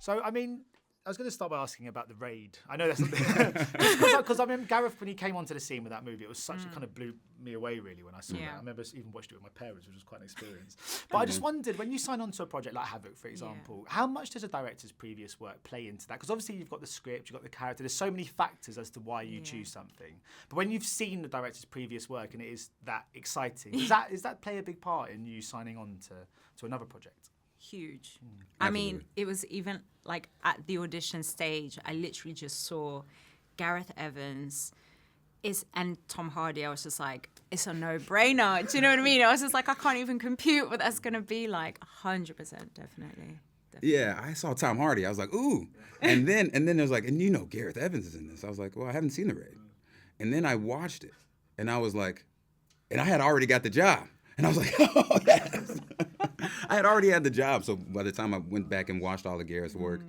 So, I mean, I was going to start by asking about the raid. I know that's not because I remember Gareth when he came onto the scene with that movie. It was such a kind of blew me away really when I saw that. I remember even watched it with my parents, which was quite an experience. But I just wondered when you sign on to a project like Havoc, for example, how much does a director's previous work play into that? Because obviously you've got the script, you've got the character. There's so many factors as to why you choose something. But when you've seen the director's previous work and it is that exciting, does that play a big part in you signing on to another project? Huge. I mean, it was even like at the audition stage, I literally just saw Gareth Evans and Tom Hardy. I was just like, it's a no-brainer. Do you know what I mean? I was just like, I can't even compute what that's going to be like. 100%, definitely. Yeah, I saw Tom Hardy. I was like, ooh. And then there was like, and you know Gareth Evans is in this. I was like, well, I haven't seen The Raid. And then I watched it, and I was like, and I had already got the job. And I was like, oh, yes. I had already had the job. So by the time I went back and watched all of Gareth's work,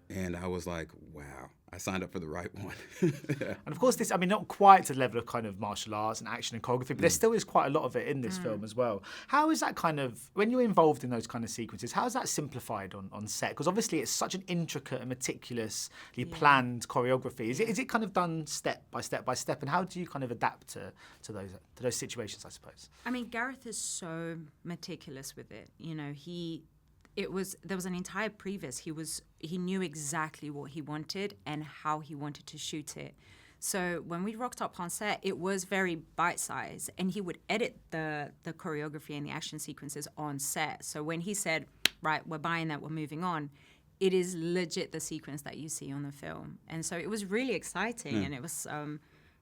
and I was like, wow, I signed up for the right one. And of course, this, I mean, not quite to the level of kind of martial arts and action and choreography, but there still is quite a lot of it in this film as well. How is that kind of, when you're involved in those kind of sequences, how is that simplified on set? Because obviously it's such an intricate and meticulously planned choreography. Is it kind of done step by step by step? And how do you kind of adapt to those situations, I suppose? I mean, Gareth is so meticulous with it. You know, there was an entire previs. He knew exactly what he wanted and how he wanted to shoot it. So when we rocked up on set, it was very bite-sized, and he would edit the choreography and the action sequences on set. So when he said, right, we're buying that, we're moving on, it is legit the sequence that you see on the film. And so it was really exciting, and it was,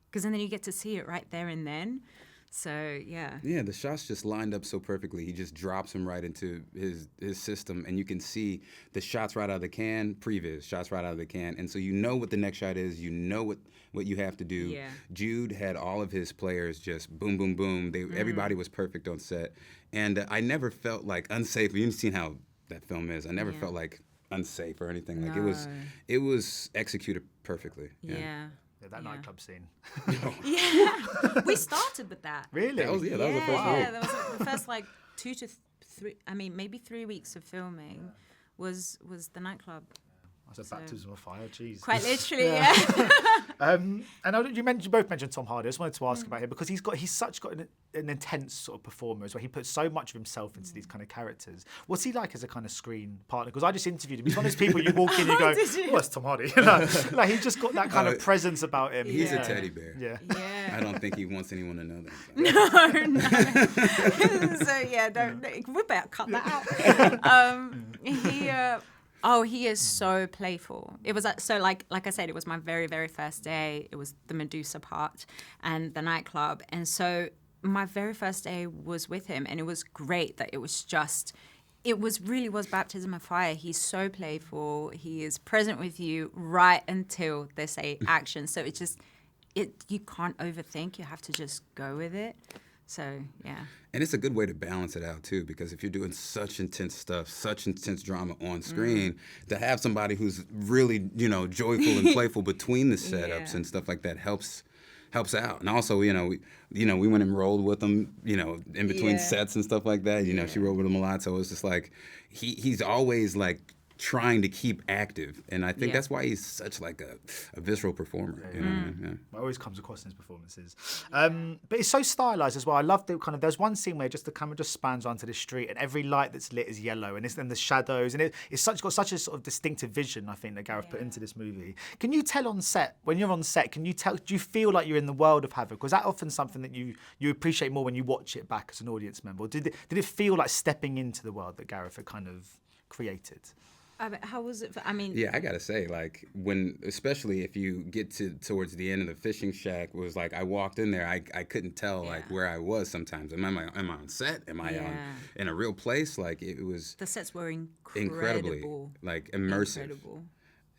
because then you get to see it right there and then. So, yeah. Yeah, the shots just lined up so perfectly. He just drops him right into his system, and you can see the shots right out of the can, previs, shots right out of the can. And so you know what the next shot is. You know what you have to do. Yeah. Jude had all of his players just boom, boom, boom. Everybody was perfect on set. And I never felt like unsafe. You've seen how that film is. I never felt like unsafe or anything. Like it was executed perfectly. Yeah. That nightclub scene. Yeah, we started with that. Really? That was the first one. Yeah, that was the first like 2 to 3. I mean, maybe 3 weeks of filming was the nightclub. That's a baptism of fire, jeez. Quite literally, yeah. And you both mentioned Tom Hardy. I just wanted to ask about him because he's got an intense sort of performer as well. He puts so much of himself into these kind of characters. What's he like as a kind of screen partner? Because I just interviewed him. He's one of those people you walk in, you go, "Oh, that's Tom Hardy." Like he's just got that kind of presence about him. He's a teddy bear. Yeah. I don't think he wants anyone to know that. No. So yeah, we better cut that out. He is so playful. It was so like I said, it was my very, very first day. It was the Medusa part and the nightclub. And so my very first day was with him, and it was great that it was really baptism of fire. He's so playful. He is present with you right until they say action. So you can't overthink. You have to just go with it. So, yeah. And it's a good way to balance it out, too, because if you're doing such intense stuff, such intense drama on screen, to have somebody who's really, joyful and playful between the setups and stuff like that helps out. And also, we went and rolled with him, in between sets and stuff like that. She rolled with him a lot. So it's just like, he's always like trying to keep active, and I think that's why he's such like a visceral performer. It always comes across in his performances. But it's so stylized as well. I love the kind of, there's one scene where the camera just spans onto the street, and every light that's lit is yellow, and the shadows, and it's got such a sort of distinctive vision, I think, that Gareth put into this movie. Can you tell on set, when you're on set, do you feel like you're in the world of Havoc? Was that often something that you appreciate more when you watch it back as an audience member? Or did it feel like stepping into the world that Gareth had kind of created? How was it? I mean, yeah, I gotta say, like especially if you get towards the end of the fishing shack, was like I walked in there, I couldn't tell like where I was sometimes. Am I on set? Am I in a real place? Like it was. The sets were incredibly like immersive. Incredible.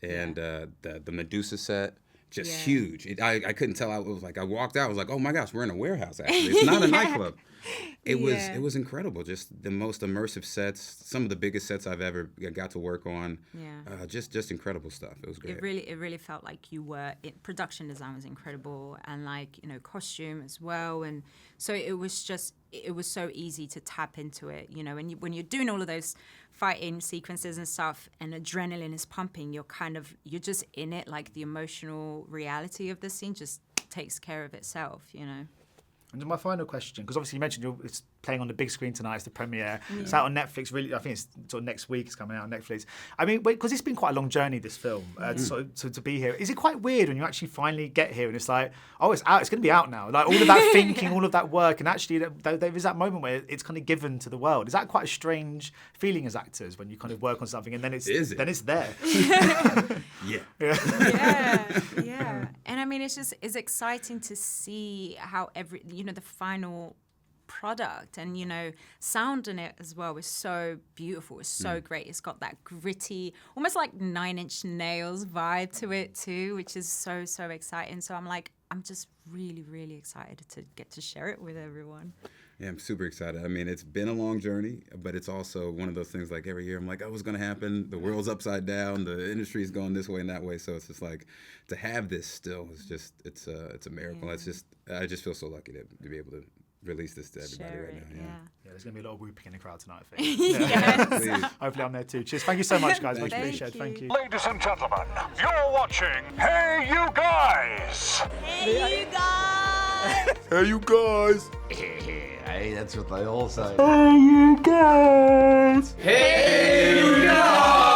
And the Medusa set. Just huge. I couldn't tell. I was like, I walked out. I was like, oh my gosh, we're in a warehouse. Actually, it's not a nightclub. It was incredible. Just the most immersive sets. Some of the biggest sets I've ever got to work on. Yeah. Just incredible stuff. It was great. It really felt like you were. Production design was incredible, and costume as well. And so it was just it was so easy to tap into it, you know, and when you're doing all of those fighting sequences and stuff and adrenaline is pumping, you're just in it, like the emotional reality of the scene just takes care of itself, you know. And my final question, because obviously you mentioned it's playing on the big screen tonight, it's the premiere. It's out on Netflix, really, I think it's sort of next week, it's coming out on Netflix. I mean, because it's been quite a long journey, this film, to be here. Is it quite weird when you actually finally get here and it's like, oh, it's out, it's going to be out now? Like all of that thinking, all of that work, and actually there is that moment where it's kind of given to the world. Is that quite a strange feeling as actors when you kind of work on something and then it's there? Yeah. And I mean, it's exciting to see how the final product and, you know, sound in it as well is so beautiful. It's so great. It's got that gritty, almost like 9 Inch Nails vibe to it too, which is so, so exciting. So I'm just really, really excited to get to share it with everyone. Yeah, I'm super excited. I mean, it's been a long journey, but it's also one of those things like every year I'm like, oh, what's going to happen? The world's upside down. The industry's going this way and that way. So it's just like to have this still is just, it's a miracle. Yeah. I just feel so lucky to be able to release this to everybody right now. Yeah, there's going to be a lot of whooping in the crowd tonight, I think. Yes. Hopefully I'm there too. Cheers. Thank you so much, guys. Much appreciated. Thank you. Ladies and gentlemen, you're watching Hey You Guys. Hey, you guys. Hey You Guys. Hey, that's what they all say. Hey You Guys. Hey, you guys!